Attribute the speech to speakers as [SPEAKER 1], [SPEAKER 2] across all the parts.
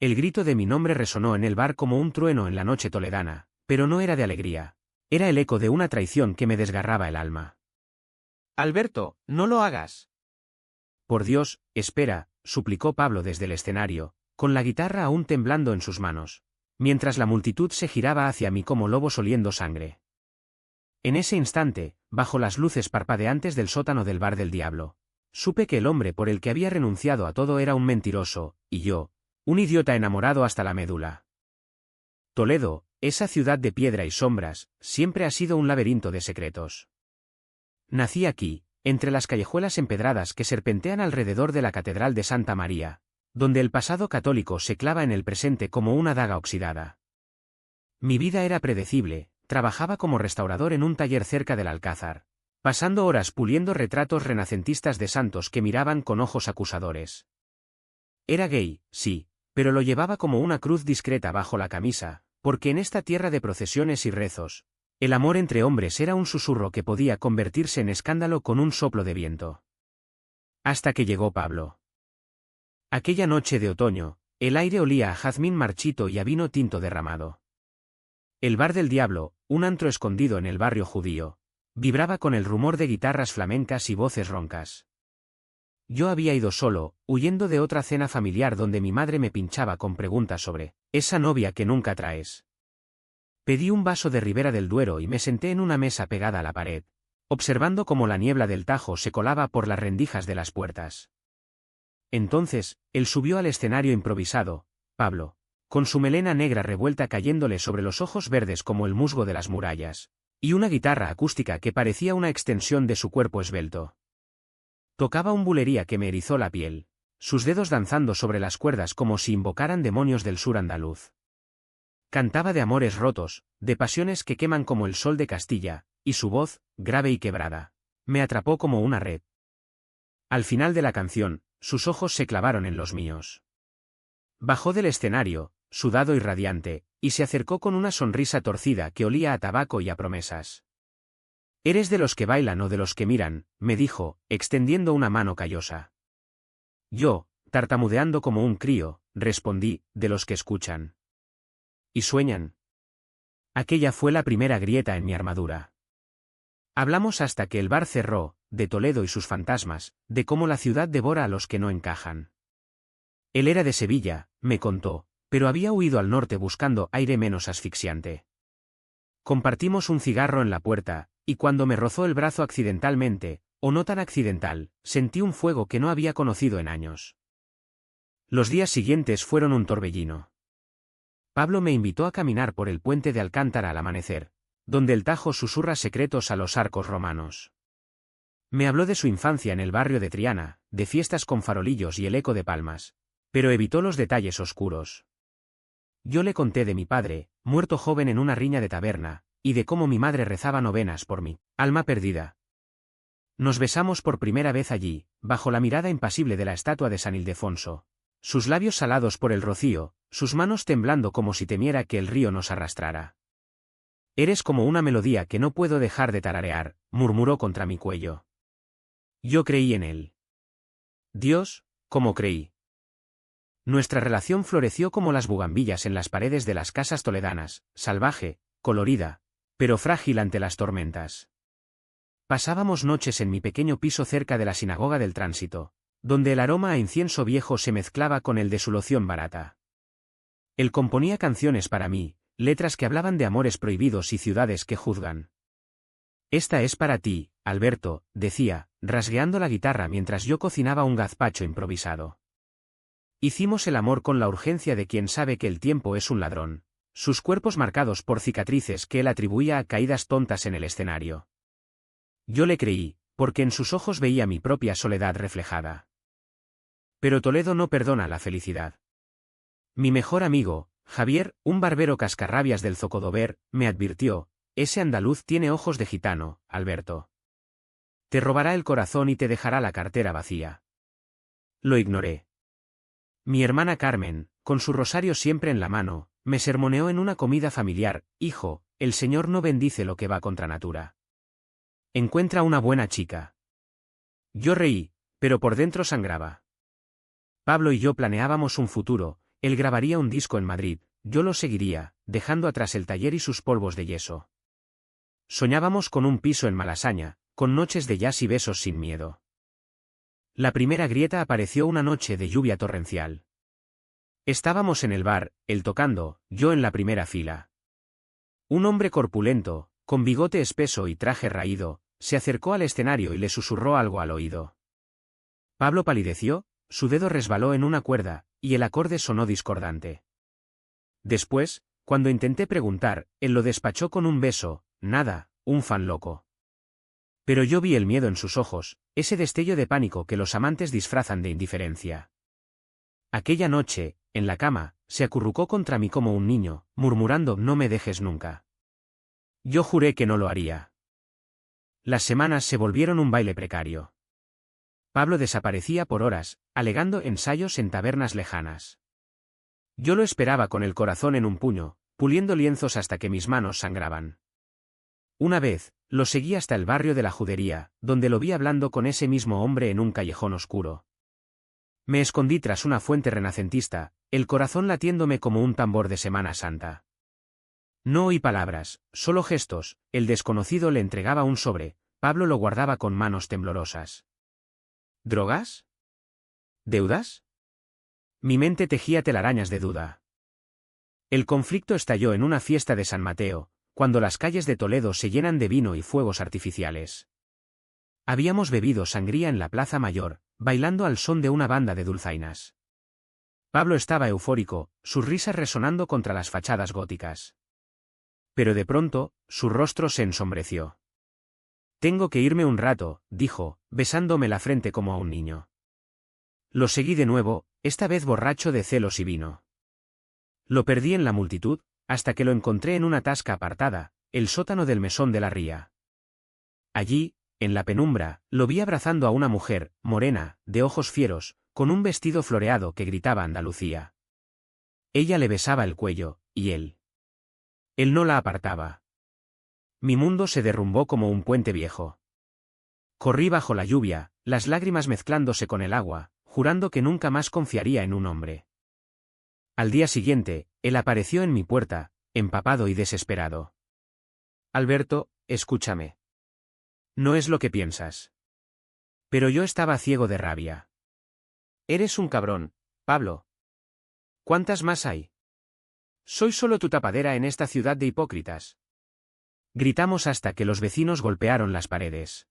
[SPEAKER 1] El grito de mi nombre resonó en el bar como un trueno en la noche toledana, pero no era de alegría. Era el eco de una traición que me desgarraba el alma.
[SPEAKER 2] Alberto, no lo hagas.
[SPEAKER 1] Por Dios, espera, suplicó Pablo desde el escenario, con la guitarra aún temblando en sus manos, mientras la multitud se giraba hacia mí como lobos oliendo sangre. En ese instante, bajo las luces parpadeantes del sótano del bar del diablo, supe que el hombre por el que había renunciado a todo era un mentiroso, y yo, un idiota enamorado hasta la médula. Toledo, esa ciudad de piedra y sombras, siempre ha sido un laberinto de secretos. Nací aquí, entre las callejuelas empedradas que serpentean alrededor de la Catedral de Santa María, donde el pasado católico se clava en el presente como una daga oxidada. Mi vida era predecible, trabajaba como restaurador en un taller cerca del Alcázar, pasando horas puliendo retratos renacentistas de santos que miraban con ojos acusadores. Era gay, sí, pero lo llevaba como una cruz discreta bajo la camisa, porque en esta tierra de procesiones y rezos, el amor entre hombres era un susurro que podía convertirse en escándalo con un soplo de viento. Hasta que llegó Pablo. Aquella noche de otoño, el aire olía a jazmín marchito y a vino tinto derramado. El bar del diablo, un antro escondido en el barrio judío, vibraba con el rumor de guitarras flamencas y voces roncas. Yo había ido solo, huyendo de otra cena familiar donde mi madre me pinchaba con preguntas sobre esa novia que nunca traes. Pedí un vaso de Ribera del Duero y me senté en una mesa pegada a la pared, observando cómo la niebla del Tajo se colaba por las rendijas de las puertas. Entonces, él subió al escenario improvisado, Pablo, con su melena negra revuelta cayéndole sobre los ojos verdes como el musgo de las murallas, y una guitarra acústica que parecía una extensión de su cuerpo esbelto. Tocaba un bulería que me erizó la piel, sus dedos danzando sobre las cuerdas como si invocaran demonios del sur andaluz. Cantaba de amores rotos, de pasiones que queman como el sol de Castilla, y su voz, grave y quebrada, me atrapó como una red. Al final de la canción, sus ojos se clavaron en los míos. Bajó del escenario, sudado y radiante, y se acercó con una sonrisa torcida que olía a tabaco y a promesas. «¿Eres de los que bailan o de los que miran?», me dijo, extendiendo una mano callosa. Yo, tartamudeando como un crío, respondí, «de los que escuchan». «¿Y sueñan?». Aquella fue la primera grieta en mi armadura. Hablamos hasta que el bar cerró, de Toledo y sus fantasmas, de cómo la ciudad devora a los que no encajan. Él era de Sevilla, me contó, pero había huido al norte buscando aire menos asfixiante. Compartimos un cigarro en la puerta, y cuando me rozó el brazo accidentalmente, o no tan accidental, sentí un fuego que no había conocido en años. Los días siguientes fueron un torbellino. Pablo me invitó a caminar por el puente de Alcántara al amanecer, donde el Tajo susurra secretos a los arcos romanos. Me habló de su infancia en el barrio de Triana, de fiestas con farolillos y el eco de palmas, pero evitó los detalles oscuros. Yo le conté de mi padre, muerto joven en una riña de taberna, y de cómo mi madre rezaba novenas por mi alma perdida. Nos besamos por primera vez allí, bajo la mirada impasible de la estatua de San Ildefonso, sus labios salados por el rocío, sus manos temblando como si temiera que el río nos arrastrara. «Eres como una melodía que no puedo dejar de tararear», murmuró contra mi cuello. Yo creí en él. Dios, ¿cómo creí? Nuestra relación floreció como las bugambillas en las paredes de las casas toledanas, salvaje, colorida, pero frágil ante las tormentas. Pasábamos noches en mi pequeño piso cerca de la sinagoga del Tránsito, donde el aroma a incienso viejo se mezclaba con el de su loción barata. Él componía canciones para mí, letras que hablaban de amores prohibidos y ciudades que juzgan. «Esta es para ti, Alberto», decía, rasgueando la guitarra mientras yo cocinaba un gazpacho improvisado. Hicimos el amor con la urgencia de quien sabe que el tiempo es un ladrón, sus cuerpos marcados por cicatrices que él atribuía a caídas tontas en el escenario. Yo le creí, porque en sus ojos veía mi propia soledad reflejada. Pero Toledo no perdona la felicidad. Mi mejor amigo, Javier, un barbero cascarrabias del Zocodover, me advirtió: «Ese andaluz tiene ojos de gitano, Alberto. Te robará el corazón y te dejará la cartera vacía». Lo ignoré. Mi hermana Carmen, con su rosario siempre en la mano, me sermoneó en una comida familiar: «Hijo, el Señor no bendice lo que va contra natura. Encuentra una buena chica». Yo reí, pero por dentro sangraba. Pablo y yo planeábamos un futuro, él grabaría un disco en Madrid, yo lo seguiría, dejando atrás el taller y sus polvos de yeso. Soñábamos con un piso en Malasaña, con noches de jazz y besos sin miedo. La primera grieta apareció una noche de lluvia torrencial. Estábamos en el bar, él tocando, yo en la primera fila. Un hombre corpulento, con bigote espeso y traje raído, se acercó al escenario y le susurró algo al oído. Pablo palideció, su dedo resbaló en una cuerda, y el acorde sonó discordante. Después, cuando intenté preguntar, él lo despachó con un beso, nada, un fan loco. Pero yo vi el miedo en sus ojos, ese destello de pánico que los amantes disfrazan de indiferencia. Aquella noche, en la cama, se acurrucó contra mí como un niño, murmurando «No me dejes nunca». Yo juré que no lo haría. Las semanas se volvieron un baile precario. Pablo desaparecía por horas, alegando ensayos en tabernas lejanas. Yo lo esperaba con el corazón en un puño, puliendo lienzos hasta que mis manos sangraban. Una vez, lo seguí hasta el barrio de la Judería, donde lo vi hablando con ese mismo hombre en un callejón oscuro. Me escondí tras una fuente renacentista, el corazón latiéndome como un tambor de Semana Santa. No oí palabras, solo gestos, el desconocido le entregaba un sobre, Pablo lo guardaba con manos temblorosas. ¿Drogas? ¿Deudas? Mi mente tejía telarañas de duda. El conflicto estalló en una fiesta de San Mateo, cuando las calles de Toledo se llenan de vino y fuegos artificiales. Habíamos bebido sangría en la Plaza Mayor, bailando al son de una banda de dulzainas. Pablo estaba eufórico, sus risas resonando contra las fachadas góticas. Pero de pronto, su rostro se ensombreció. «Tengo que irme un rato», dijo, besándome la frente como a un niño. Lo seguí de nuevo, esta vez borracho de celos y vino. Lo perdí en la multitud, hasta que lo encontré en una tasca apartada, el sótano del mesón de la Ría. Allí, en la penumbra, lo vi abrazando a una mujer, morena, de ojos fieros, con un vestido floreado que gritaba Andalucía. Ella le besaba el cuello, y él no la apartaba. Mi mundo se derrumbó como un puente viejo. Corrí bajo la lluvia, las lágrimas mezclándose con el agua, jurando que nunca más confiaría en un hombre. Al día siguiente, él apareció en mi puerta, empapado y desesperado. «Alberto, escúchame. No es lo que piensas». Pero yo estaba ciego de rabia. «Eres un cabrón, Pablo. ¿Cuántas más hay? Soy solo tu tapadera en esta ciudad de hipócritas». Gritamos hasta que los vecinos golpearon las paredes.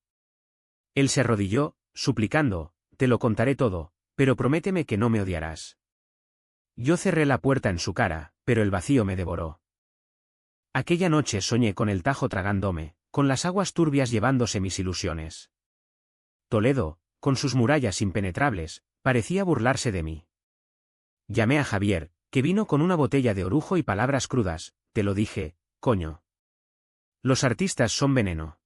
[SPEAKER 1] Él se arrodilló, suplicando, «Te lo contaré todo, pero prométeme que no me odiarás». Yo cerré la puerta en su cara, pero el vacío me devoró. Aquella noche soñé con el Tajo tragándome, con las aguas turbias llevándose mis ilusiones. Toledo, con sus murallas impenetrables, parecía burlarse de mí. Llamé a Javier, que vino con una botella de orujo y palabras crudas, «Te lo dije, coño. Los artistas son veneno».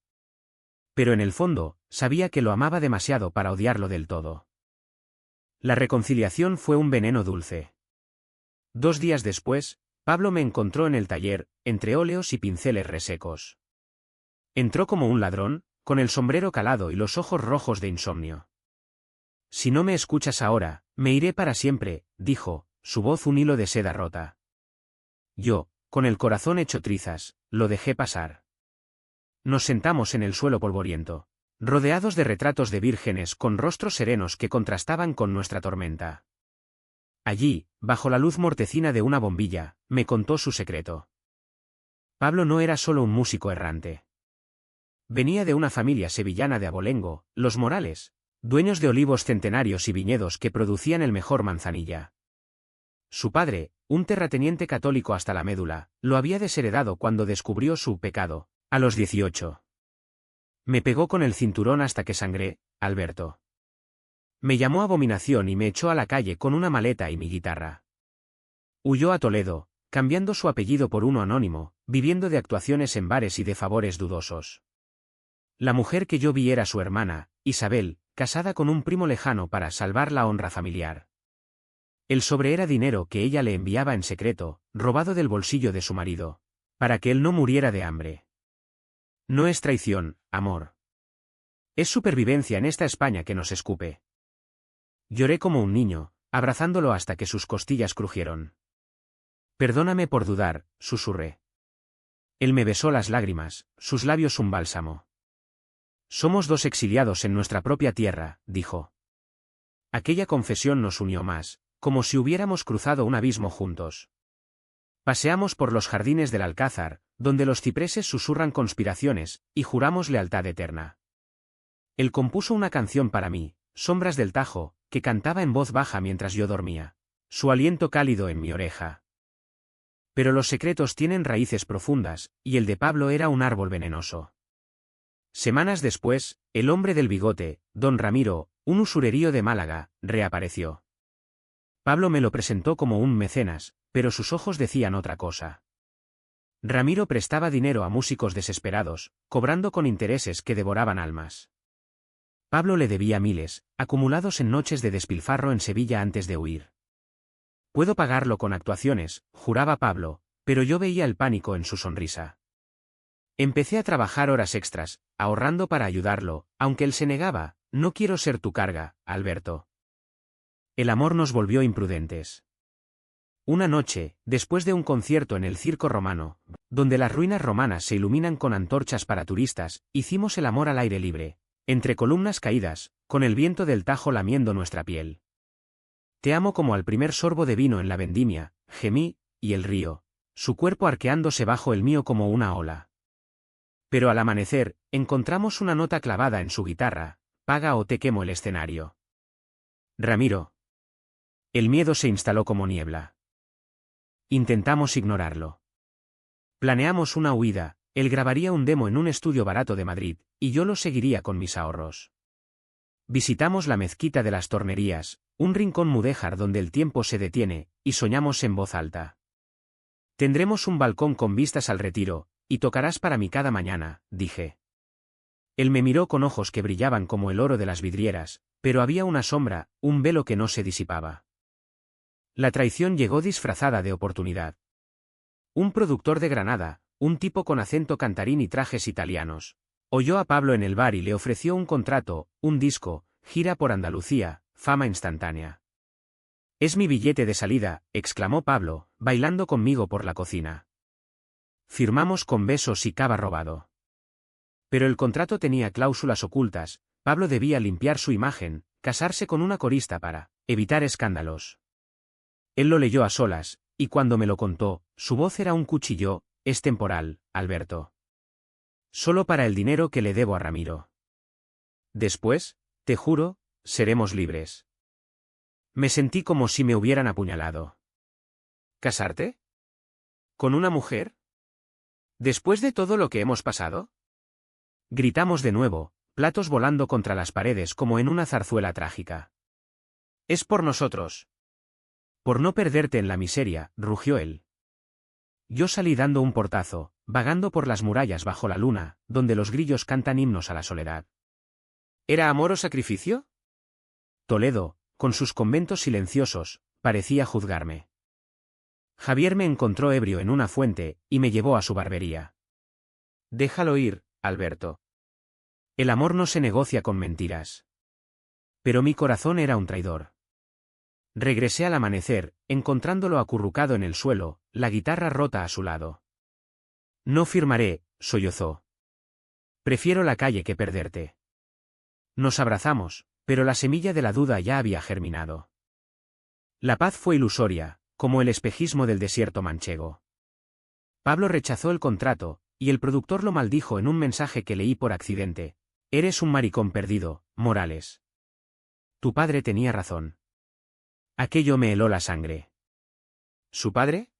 [SPEAKER 1] Pero en el fondo, sabía que lo amaba demasiado para odiarlo del todo. La reconciliación fue un veneno dulce. 2 días después, Pablo me encontró en el taller, entre óleos y pinceles resecos. Entró como un ladrón, con el sombrero calado y los ojos rojos de insomnio. «Si no me escuchas ahora, me iré para siempre», dijo, su voz un hilo de seda rota. Yo, con el corazón hecho trizas, lo dejé pasar. Nos sentamos en el suelo polvoriento, rodeados de retratos de vírgenes con rostros serenos que contrastaban con nuestra tormenta. Allí, bajo la luz mortecina de una bombilla, me contó su secreto. Pablo no era solo un músico errante. Venía de una familia sevillana de abolengo, los Morales, dueños de olivos centenarios y viñedos que producían el mejor manzanilla. Su padre, un terrateniente católico hasta la médula, lo había desheredado cuando descubrió su pecado, a los 18. Me pegó con el cinturón hasta que sangré, Alberto. Me llamó abominación y me echó a la calle con una maleta y mi guitarra. Huyó a Toledo, cambiando su apellido por uno anónimo, viviendo de actuaciones en bares y de favores dudosos. La mujer que yo vi era su hermana, Isabel, casada con un primo lejano para salvar la honra familiar. El sobre era dinero que ella le enviaba en secreto, robado del bolsillo de su marido, para que él no muriera de hambre. No es traición, amor. Es supervivencia en esta España que nos escupe. Lloré como un niño, abrazándolo hasta que sus costillas crujieron. Perdóname por dudar, susurré. Él me besó las lágrimas, sus labios un bálsamo. Somos dos exiliados en nuestra propia tierra, dijo. Aquella confesión nos unió más, como si hubiéramos cruzado un abismo juntos. Paseamos por los jardines del Alcázar, donde los cipreses susurran conspiraciones, y juramos lealtad eterna. Él compuso una canción para mí, Sombras del Tajo, que cantaba en voz baja mientras yo dormía, su aliento cálido en mi oreja. Pero los secretos tienen raíces profundas, y el de Pablo era un árbol venenoso. Semanas después, el hombre del bigote, don Ramiro, un usurerío de Málaga, reapareció. Pablo me lo presentó como un mecenas, pero sus ojos decían otra cosa. Ramiro prestaba dinero a músicos desesperados, cobrando con intereses que devoraban almas. Pablo le debía miles, acumulados en noches de despilfarro en Sevilla antes de huir. Puedo pagarlo con actuaciones, juraba Pablo, pero yo veía el pánico en su sonrisa. Empecé a trabajar horas extras, ahorrando para ayudarlo, aunque él se negaba. No quiero ser tu carga, Alberto. El amor nos volvió imprudentes. Una noche, después de un concierto en el Circo Romano, donde las ruinas romanas se iluminan con antorchas para turistas, hicimos el amor al aire libre, entre columnas caídas, con el viento del Tajo lamiendo nuestra piel. Te amo como al primer sorbo de vino en la vendimia, gemí, y el río, su cuerpo arqueándose bajo el mío como una ola. Pero al amanecer, encontramos una nota clavada en su guitarra, paga o te quemo el escenario. Ramiro. El miedo se instaló como niebla. Intentamos ignorarlo. Planeamos una huida, él grabaría un demo en un estudio barato de Madrid, y yo lo seguiría con mis ahorros. Visitamos la mezquita de las Tornerías, un rincón mudéjar donde el tiempo se detiene, y soñamos en voz alta. Tendremos un balcón con vistas al retiro, y tocarás para mí cada mañana, dije. Él me miró con ojos que brillaban como el oro de las vidrieras, pero había una sombra, un velo que no se disipaba. La traición llegó disfrazada de oportunidad. Un productor de Granada, un tipo con acento cantarín y trajes italianos, oyó a Pablo en el bar y le ofreció un contrato, un disco, gira por Andalucía, fama instantánea. Es mi billete de salida, exclamó Pablo, bailando conmigo por la cocina. Firmamos con besos y cava robado. Pero el contrato tenía cláusulas ocultas. Pablo debía limpiar su imagen, casarse con una corista para evitar escándalos. Él lo leyó a solas, y cuando me lo contó, su voz era un cuchillo. Es temporal, Alberto. Solo para el dinero que le debo a Ramiro. Después, te juro, seremos libres. Me sentí como si me hubieran apuñalado. ¿Casarte? ¿Con una mujer? ¿Después de todo lo que hemos pasado? Gritamos de nuevo, platos volando contra las paredes como en una zarzuela trágica. Es por nosotros. Por no perderte en la miseria, rugió él. Yo salí dando un portazo, vagando por las murallas bajo la luna, donde los grillos cantan himnos a la soledad. ¿Era amor o sacrificio? Toledo, con sus conventos silenciosos, parecía juzgarme. Javier me encontró ebrio en una fuente, y me llevó a su barbería. Déjalo ir, Alberto. El amor no se negocia con mentiras. Pero mi corazón era un traidor. Regresé al amanecer, encontrándolo acurrucado en el suelo, la guitarra rota a su lado. No firmaré, sollozó. Prefiero la calle que perderte. Nos abrazamos, pero la semilla de la duda ya había germinado. La paz fue ilusoria, como el espejismo del desierto manchego. Pablo rechazó el contrato, y el productor lo maldijo en un mensaje que leí por accidente. Eres un maricón perdido, Morales. Tu padre tenía razón. Aquello me heló la sangre. ¿Su padre?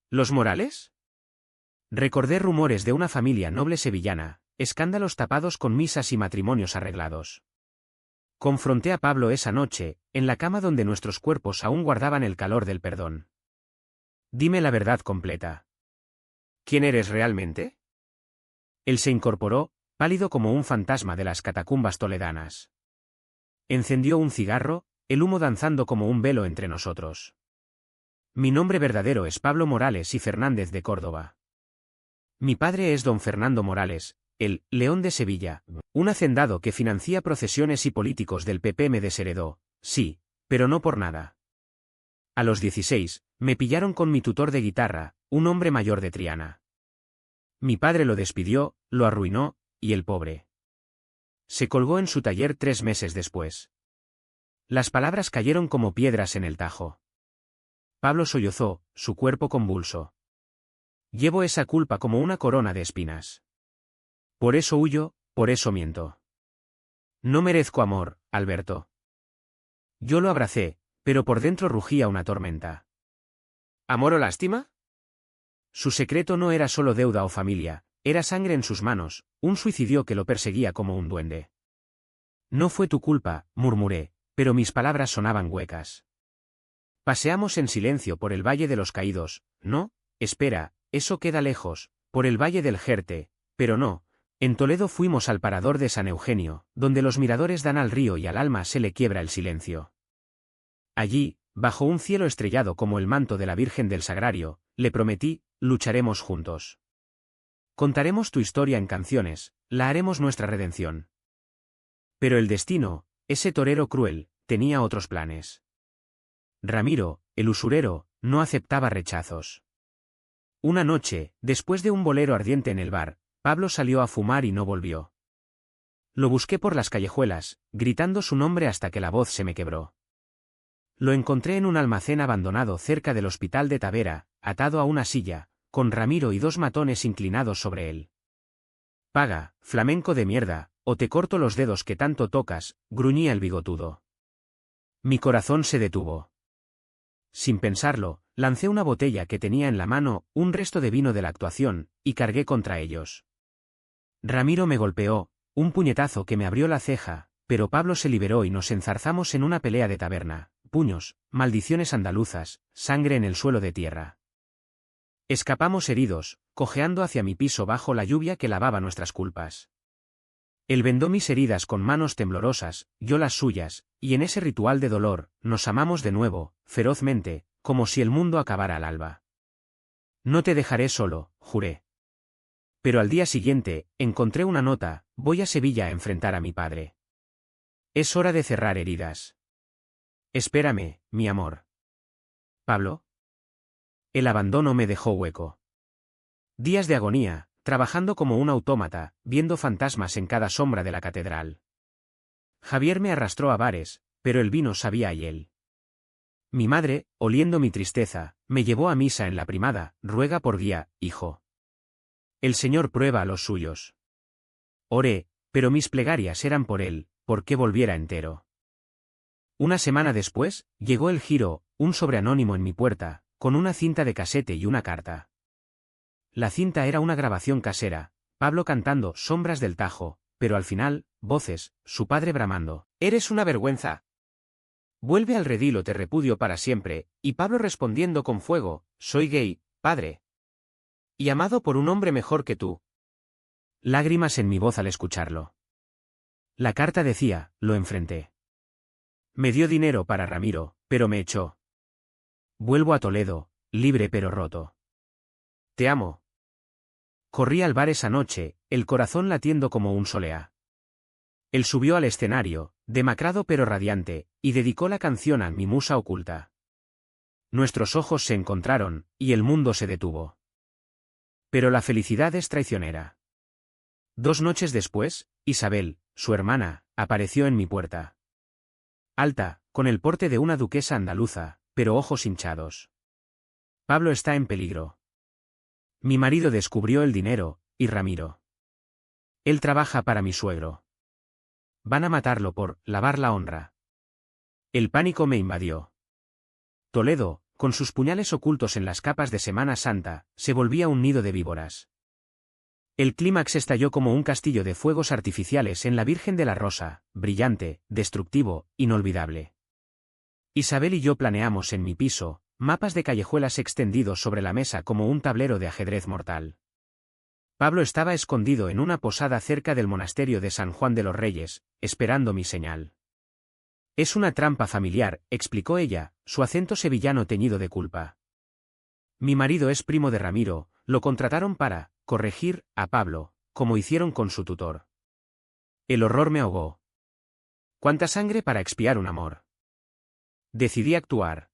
[SPEAKER 1] ¿Los Morales? Recordé rumores de una familia noble sevillana, escándalos tapados con misas y matrimonios arreglados. Confronté a Pablo esa noche, en la cama donde nuestros cuerpos aún guardaban el calor del perdón. Dime la verdad completa. ¿Quién eres realmente? Él se incorporó, pálido como un fantasma de las catacumbas toledanas. Encendió un cigarro, el humo danzando como un velo entre nosotros. Mi nombre verdadero es Pablo Morales y Fernández de Córdoba. Mi padre es don Fernando Morales, el León de Sevilla, un hacendado que financia procesiones y políticos del PP me desheredó, sí, pero no por nada. A los 16, me pillaron con mi tutor de guitarra, un hombre mayor de Triana. Mi padre lo despidió, lo arruinó, y el pobre se colgó en su taller 3 meses después. Las palabras cayeron como piedras en el tajo. Pablo sollozó, su cuerpo convulso. Llevo esa culpa como una corona de espinas. Por eso huyo, por eso miento. No merezco amor, Alberto. Yo lo abracé, pero por dentro rugía una tormenta.
[SPEAKER 2] ¿Amor o lástima?
[SPEAKER 1] Su secreto no era solo deuda o familia, era sangre en sus manos, un suicidio que lo perseguía como un duende. No fue tu culpa, murmuré, pero mis palabras sonaban huecas. Paseamos en silencio por el Valle de los Caídos, no, espera, eso queda lejos, por el Valle del Jerte, pero no. En Toledo fuimos al parador de San Eugenio, donde los miradores dan al río y al alma se le quiebra el silencio. Allí, bajo un cielo estrellado como el manto de la Virgen del Sagrario, le prometí, lucharemos juntos. Contaremos tu historia en canciones, la haremos nuestra redención. Pero el destino, ese torero cruel, tenía otros planes. Ramiro, el usurero, no aceptaba rechazos. Una noche, después de un bolero ardiente en el bar, Pablo salió a fumar y no volvió. Lo busqué por las callejuelas, gritando su nombre hasta que la voz se me quebró. Lo encontré en un almacén abandonado cerca del hospital de Tavera, atado a una silla, con Ramiro y 2 matones inclinados sobre él. Paga, flamenco de mierda, o te corto los dedos que tanto tocas, gruñía el bigotudo. Mi corazón se detuvo. Sin pensarlo, lancé una botella que tenía en la mano, un resto de vino de la actuación, y cargué contra ellos. Ramiro me golpeó, un puñetazo que me abrió la ceja, pero Pablo se liberó y nos enzarzamos en una pelea de taberna, puños, maldiciones andaluzas, sangre en el suelo de tierra. Escapamos heridos, cojeando hacia mi piso bajo la lluvia que lavaba nuestras culpas. Él vendó mis heridas con manos temblorosas, yo las suyas, y en ese ritual de dolor, nos amamos de nuevo, ferozmente, como si el mundo acabara al alba. No te dejaré solo, juré. Pero al día siguiente, encontré una nota, voy a Sevilla a enfrentar a mi padre. Es hora de cerrar heridas. Espérame, mi amor. Pablo. El abandono me dejó hueco. Días de agonía, trabajando como un autómata, viendo fantasmas en cada sombra de la catedral. Javier me arrastró a bares, pero el vino sabía a hiel. Mi madre, oliendo mi tristeza, me llevó a misa en la primada, ruega por guía, hijo. El Señor prueba a los suyos. Oré, pero mis plegarias eran por él, por que volviera entero. Una semana después, llegó el giro, un sobre anónimo en mi puerta, con una cinta de casete y una carta. La cinta era una grabación casera, Pablo cantando Sombras del Tajo, pero al final, voces, su padre bramando.
[SPEAKER 2] Eres una vergüenza. Vuelve al redil o te repudio para siempre, y Pablo respondiendo con fuego, soy gay, padre. Y amado por un hombre mejor que tú.
[SPEAKER 1] Lágrimas en mi voz al escucharlo. La carta decía, lo enfrenté. Me dio dinero para Ramiro, pero me echó. Vuelvo a Toledo, libre pero roto.
[SPEAKER 2] Te amo.
[SPEAKER 1] Corrí al bar esa noche, el corazón latiendo como un solea. Él subió al escenario, demacrado pero radiante, y dedicó la canción a mi musa oculta. Nuestros ojos se encontraron, y el mundo se detuvo. Pero la felicidad es traicionera. 2 noches después, Isabel, su hermana, apareció en mi puerta. Alta, con el porte de una duquesa andaluza, pero ojos hinchados. Pablo está en peligro. Mi marido descubrió el dinero, y Ramiro. Él trabaja para mi suegro. Van a matarlo por lavar la honra. El pánico me invadió. Toledo, con sus puñales ocultos en las capas de Semana Santa, se volvía un nido de víboras. El clímax estalló como un castillo de fuegos artificiales en la Virgen de la Rosa, brillante, destructivo, inolvidable. Isabel y yo planeamos en mi piso, mapas de callejuelas extendidos sobre la mesa como un tablero de ajedrez mortal. Pablo estaba escondido en una posada cerca del monasterio de San Juan de los Reyes, esperando mi señal. Es una trampa familiar, explicó ella, su acento sevillano teñido de culpa. Mi marido es primo de Ramiro, lo contrataron para corregir a Pablo, como hicieron con su tutor. El horror me ahogó. ¿Cuánta sangre para expiar un amor? Decidí actuar.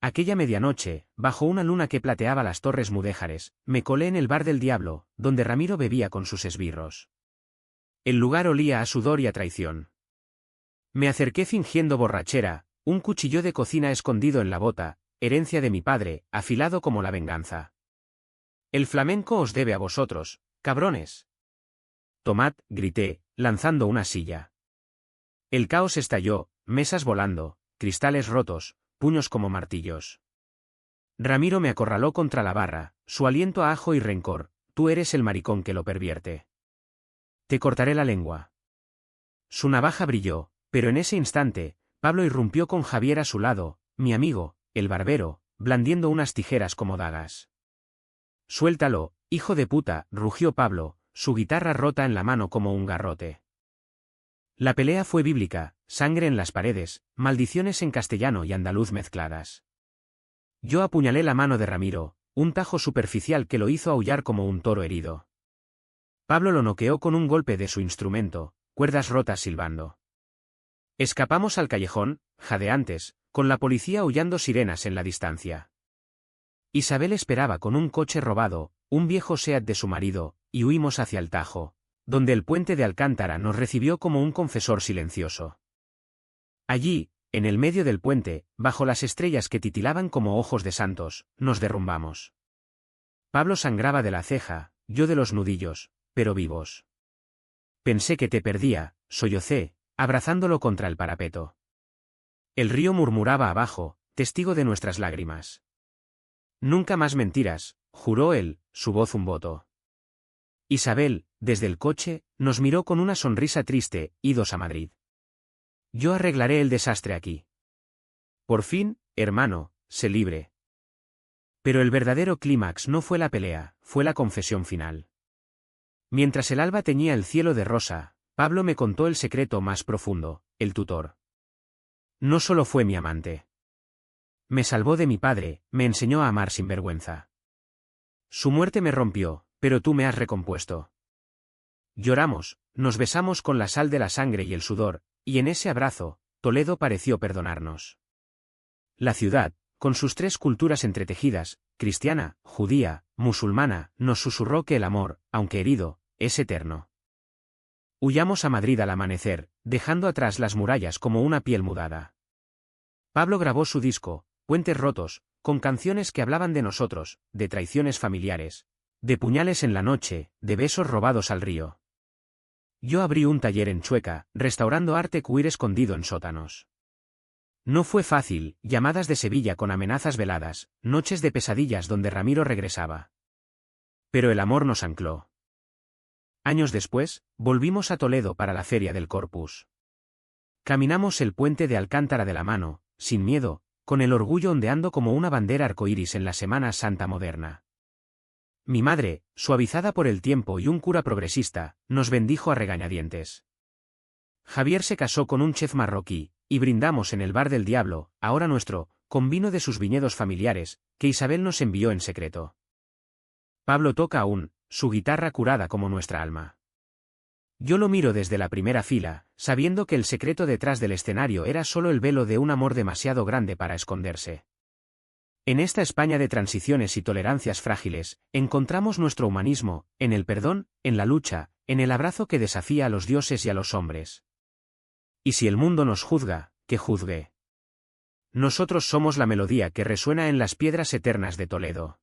[SPEAKER 1] Aquella medianoche, bajo una luna que plateaba las torres mudéjares, me colé en el bar del Diablo, donde Ramiro bebía con sus esbirros. El lugar olía a sudor y a traición. Me acerqué fingiendo borrachera, un cuchillo de cocina escondido en la bota, herencia de mi padre, afilado como la venganza. El flamenco os debe a vosotros, cabrones. Tomad, grité, lanzando una silla. El caos estalló, mesas volando, cristales rotos, puños como martillos. Ramiro me acorraló contra la barra, su aliento a ajo y rencor: tú eres el maricón que lo pervierte. Te cortaré la lengua. Su navaja brilló, pero en ese instante, Pablo irrumpió con Javier a su lado, mi amigo, el barbero, blandiendo unas tijeras como dagas. Suéltalo, hijo de puta, rugió Pablo, su guitarra rota en la mano como un garrote. La pelea fue bíblica, sangre en las paredes, maldiciones en castellano y andaluz mezcladas. Yo apuñalé la mano de Ramiro, un tajo superficial que lo hizo aullar como un toro herido. Pablo lo noqueó con un golpe de su instrumento, cuerdas rotas silbando. Escapamos al callejón, jadeantes, con la policía aullando sirenas en la distancia. Isabel esperaba con un coche robado, un viejo Seat de su marido, y huimos hacia el Tajo, donde el puente de Alcántara nos recibió como un confesor silencioso. Allí, en el medio del puente, bajo las estrellas que titilaban como ojos de santos, nos derrumbamos. Pablo sangraba de la ceja, yo de los nudillos, pero vivos. Pensé que te perdía, sollocé, abrazándolo contra el parapeto. El río murmuraba abajo, testigo de nuestras lágrimas. Nunca más mentiras, juró él, su voz un voto. Isabel, desde el coche, nos miró con una sonrisa triste: idos a Madrid. Yo arreglaré el desastre aquí. Por fin, hermano, sé libre. Pero el verdadero clímax no fue la pelea, fue la confesión final. Mientras el alba teñía el cielo de rosa, Pablo me contó el secreto más profundo: el tutor. No solo fue mi amante. Me salvó de mi padre, me enseñó a amar sin vergüenza. Su muerte me rompió, pero tú me has recompuesto. Lloramos, nos besamos con la sal de la sangre y el sudor, y en ese abrazo, Toledo pareció perdonarnos. La ciudad, con sus tres culturas entretejidas, cristiana, judía, musulmana, nos susurró que el amor, aunque herido, es eterno. Huyamos a Madrid al amanecer, dejando atrás las murallas como una piel mudada. Pablo grabó su disco, Puentes Rotos, con canciones que hablaban de nosotros, de traiciones familiares, de puñales en la noche, de besos robados al río. Yo abrí un taller en Chueca, restaurando arte queer escondido en sótanos. No fue fácil, llamadas de Sevilla con amenazas veladas, noches de pesadillas donde Ramiro regresaba. Pero el amor nos ancló. Años después, volvimos a Toledo para la Feria del Corpus. Caminamos el puente de Alcántara de la mano, sin miedo, con el orgullo ondeando como una bandera arcoíris en la Semana Santa moderna. Mi madre, suavizada por el tiempo y un cura progresista, nos bendijo a regañadientes. Javier se casó con un chef marroquí, y brindamos en el bar del Diablo, ahora nuestro, con vino de sus viñedos familiares, que Isabel nos envió en secreto. Pablo toca aún, su guitarra curada como nuestra alma. Yo lo miro desde la primera fila, sabiendo que el secreto detrás del escenario era solo el velo de un amor demasiado grande para esconderse. En esta España de transiciones y tolerancias frágiles, encontramos nuestro humanismo, en el perdón, en la lucha, en el abrazo que desafía a los dioses y a los hombres. Y si el mundo nos juzga, que juzgue. Nosotros somos la melodía que resuena en las piedras eternas de Toledo.